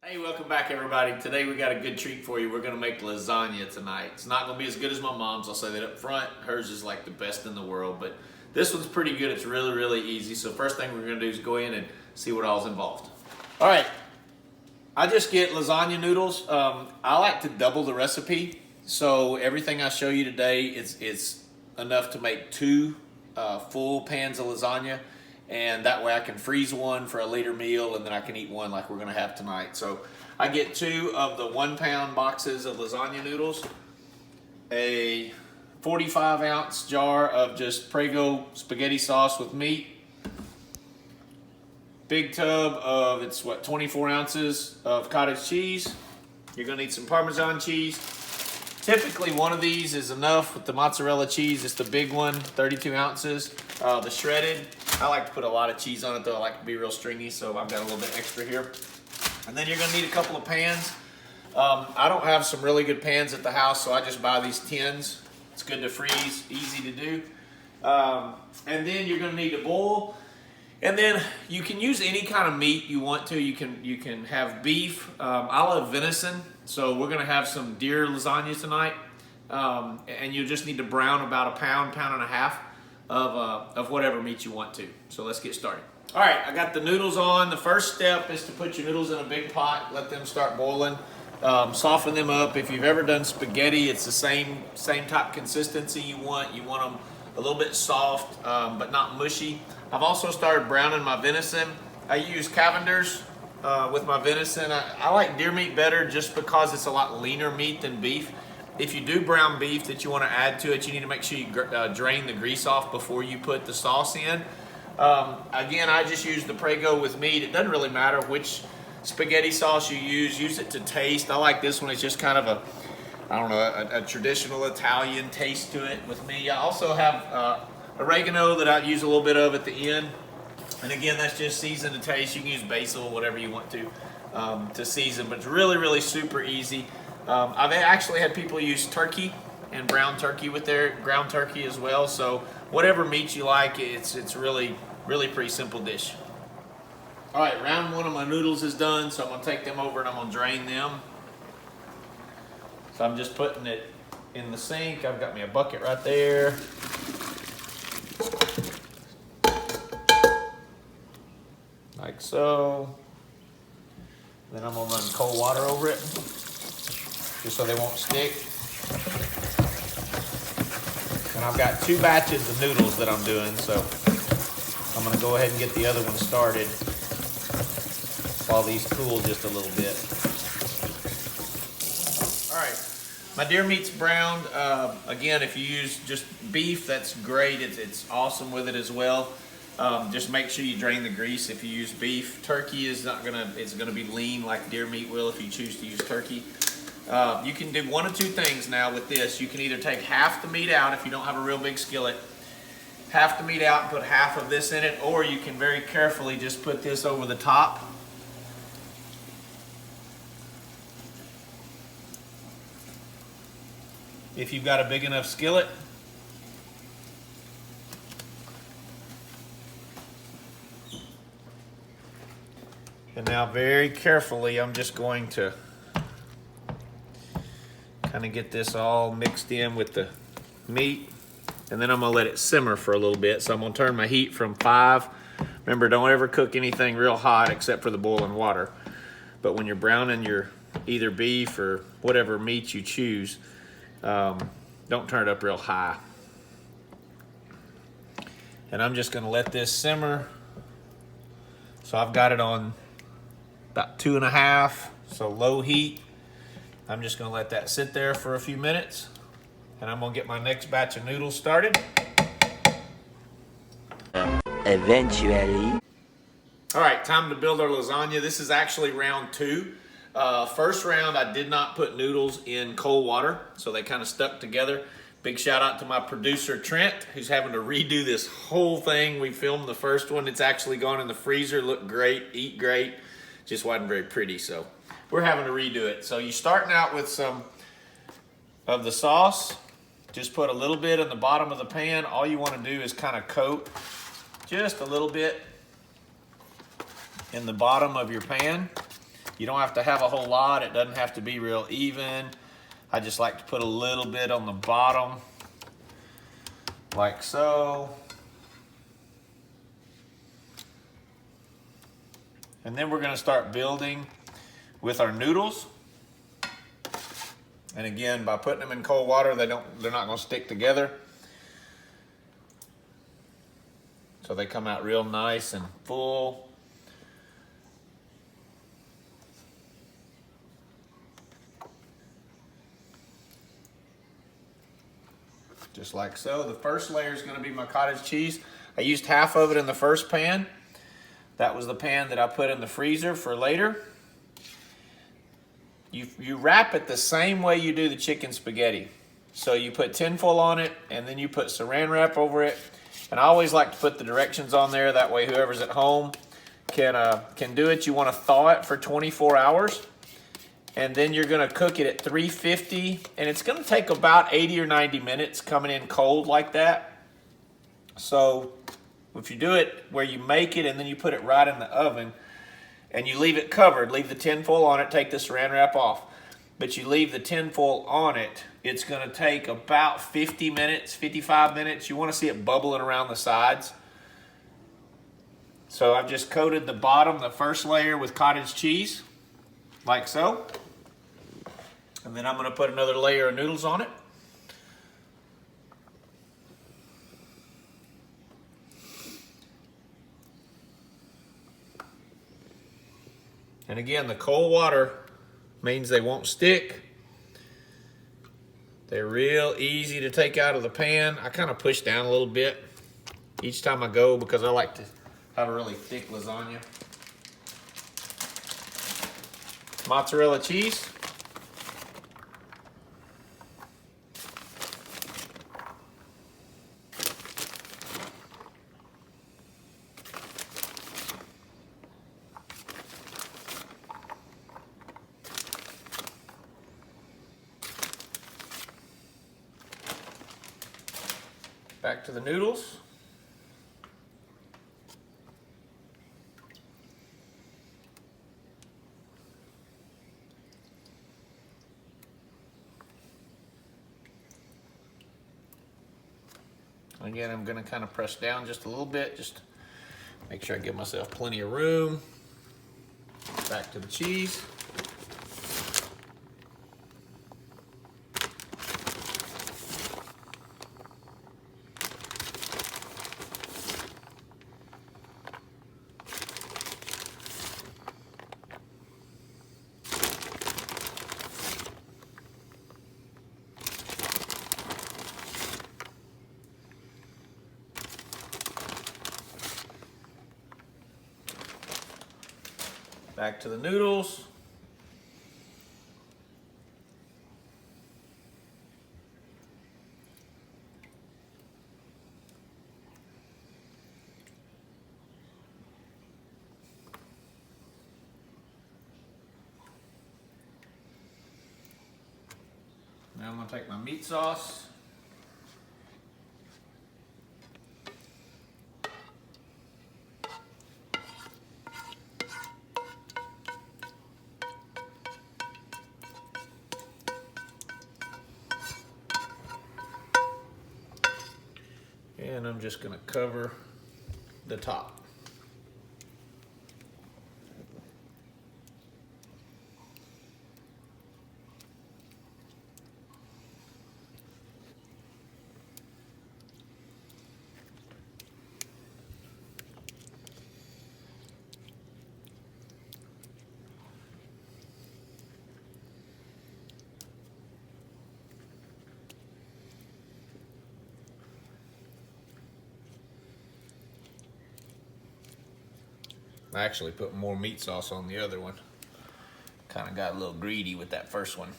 Hey, welcome back everybody. Today we got a good treat for you. We're gonna make lasagna tonight. It's not gonna be as good as my mom's, I'll say that up front. Hers is like the best in the world, but this one's pretty good. It's really, really easy. So first thing we're gonna do is go in and see what all's involved. All right, I just get lasagna noodles. I like to double the recipe. So everything I show you today is enough to make two full pans of lasagna. And that way I can freeze one for a later meal and then I can eat one like we're gonna have tonight. So I get 2 of the 1 pound boxes of lasagna noodles, a 45-ounce jar of just Prego spaghetti sauce with meat, big tub of, it's what, 24 ounces of cottage cheese. You're gonna need some Parmesan cheese. Typically one of these is enough with the mozzarella cheese. It's the big one, 32 ounces. The shredded, I like to put a lot of cheese on it though. I like to be real stringy, so I've got a little bit extra here. And then you're gonna need a couple of pans. I don't have some really good pans at the house, so I just buy these tins. It's good to freeze, easy to do. And then you're gonna need a bowl. And then you can use any kind of meat you want to. You can have beef. I love venison, so we're gonna have some deer lasagna tonight. And you just need to brown about a pound and a half of whatever meat you want to. So let's get started. All right, I got the noodles on. The first step is to put your noodles in a big pot, let them start boiling, soften them up. If you've ever done spaghetti, it's the same type consistency you want. You want them a little bit soft, but not mushy. I've also started browning my venison. I use Cavenders with my venison. I like deer meat better just because it's a lot leaner meat than beef. If you do brown beef that you want to add to it, you need to make sure you drain the grease off before you put the sauce in. Again, I just use the Prego with meat. It doesn't really matter which spaghetti sauce you use it to taste. I like this one. It's just kind of a traditional Italian taste to it with me. I also have oregano that I use a little bit of at the end. And again, that's just season to taste. You can use basil, whatever you want to season, but it's really, really super easy. I've actually had people use turkey and brown turkey with their ground turkey as well. So whatever meat you like, it's really, really pretty simple dish. All right, round 1 of my noodles is done, so I'm gonna take them over and I'm gonna drain them. So I'm just putting it in the sink. I've got me a bucket right there. Like so. Then I'm gonna run cold water over it, just so they won't stick. And I've got 2 batches of noodles that I'm doing, so I'm gonna go ahead and get the other one started while these cool just a little bit. All right, my deer meat's browned. Again, if you use just beef, that's great. It's awesome with it as well. Just make sure you drain the grease if you use beef. Turkey is it's gonna be lean like deer meat will if you choose to use turkey. You can do 1 of 2 things now with this. You can either take half the meat out if you don't have a real big skillet, half the meat out and put half of this in it, or you can very carefully just put this over the top. If you've got a big enough skillet. And now very carefully, I'm just going to kind of get this all mixed in with the meat. And then I'm gonna let it simmer for a little bit. So I'm gonna turn my heat from 5. Remember, don't ever cook anything real hot except for the boiling water. But when you're browning your either beef or whatever meat you choose, don't turn it up real high. And I'm just gonna let this simmer. So I've got it on about 2.5, so low heat. I'm just gonna let that sit there for a few minutes, and I'm gonna get my next batch of noodles started. Eventually. All right, time to build our lasagna. This is actually round 2. First round, I did not put noodles in cold water, so they kind of stuck together. Big shout out to my producer, Trent, who's having to redo this whole thing. We filmed the first one. It's actually gone in the freezer, looked great, eat great. Just wasn't very pretty, so we're having to redo it. So you're starting out with some of the sauce. Just put a little bit in the bottom of the pan. All you want to do is kind of coat just a little bit in the bottom of your pan. You don't have to have a whole lot. It doesn't have to be real even. I just like to put a little bit on the bottom, like so. And then we're gonna start building with our noodles. And again, by putting them in cold water, they're not gonna stick together. So they come out real nice and full. Just like so. The first layer is gonna be my cottage cheese. I used half of it in the first pan. That was the pan that I put in the freezer for later. You wrap it the same way you do the chicken spaghetti. So you put tinfoil on it, and then you put saran wrap over it. And I always like to put the directions on there. That way whoever's at home can do it. You want to thaw it for 24 hours. And then you're going to cook it at 350. And it's going to take about 80 or 90 minutes coming in cold like that. So if you do it where you make it and then you put it right in the oven, and you leave it covered, leave the tinfoil on it, take the saran wrap off. But you leave the tinfoil on it, it's gonna take about 50 minutes, 55 minutes. You wanna see it bubbling around the sides. So I've just coated the bottom, the first layer with cottage cheese, like so. And then I'm gonna put another layer of noodles on it. And again, the cold water means they won't stick. They're real easy to take out of the pan. I kind of push down a little bit each time I go because I like to have a really thick lasagna. Mozzarella cheese. Back to the noodles. Again, I'm going to kind of press down just a little bit, just make sure I give myself plenty of room. Back to the cheese. Back to the noodles. Now I'm going to take my meat sauce. And I'm just going to cover the top. I actually put more meat sauce on the other one. Kind of got a little greedy with that first one.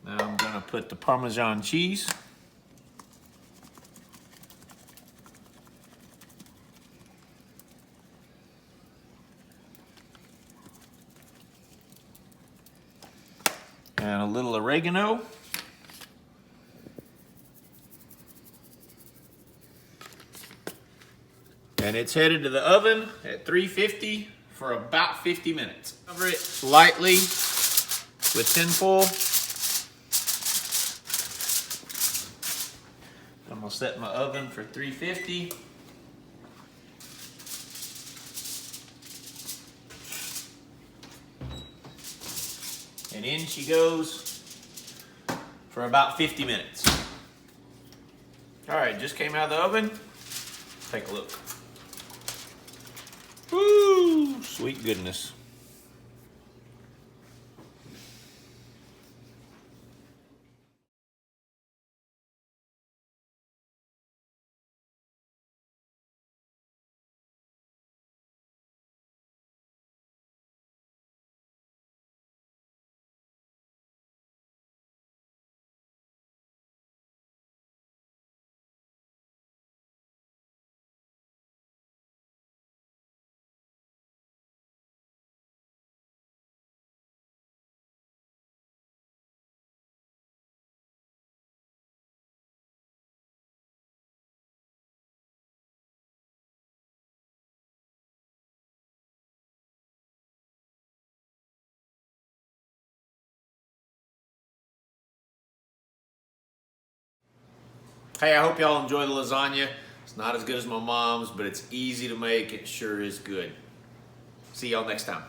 Now I'm gonna put the Parmesan cheese. And a little oregano. And it's headed to the oven at 350 for about 50 minutes. Cover it lightly with tin foil. I'm gonna set my oven for 350. And in she goes for about 50 minutes. All right, just came out of the oven. Take a look. Woo, sweet goodness. Hey, I hope y'all enjoy the lasagna. It's not as good as my mom's, but it's easy to make. It sure is good. See y'all next time.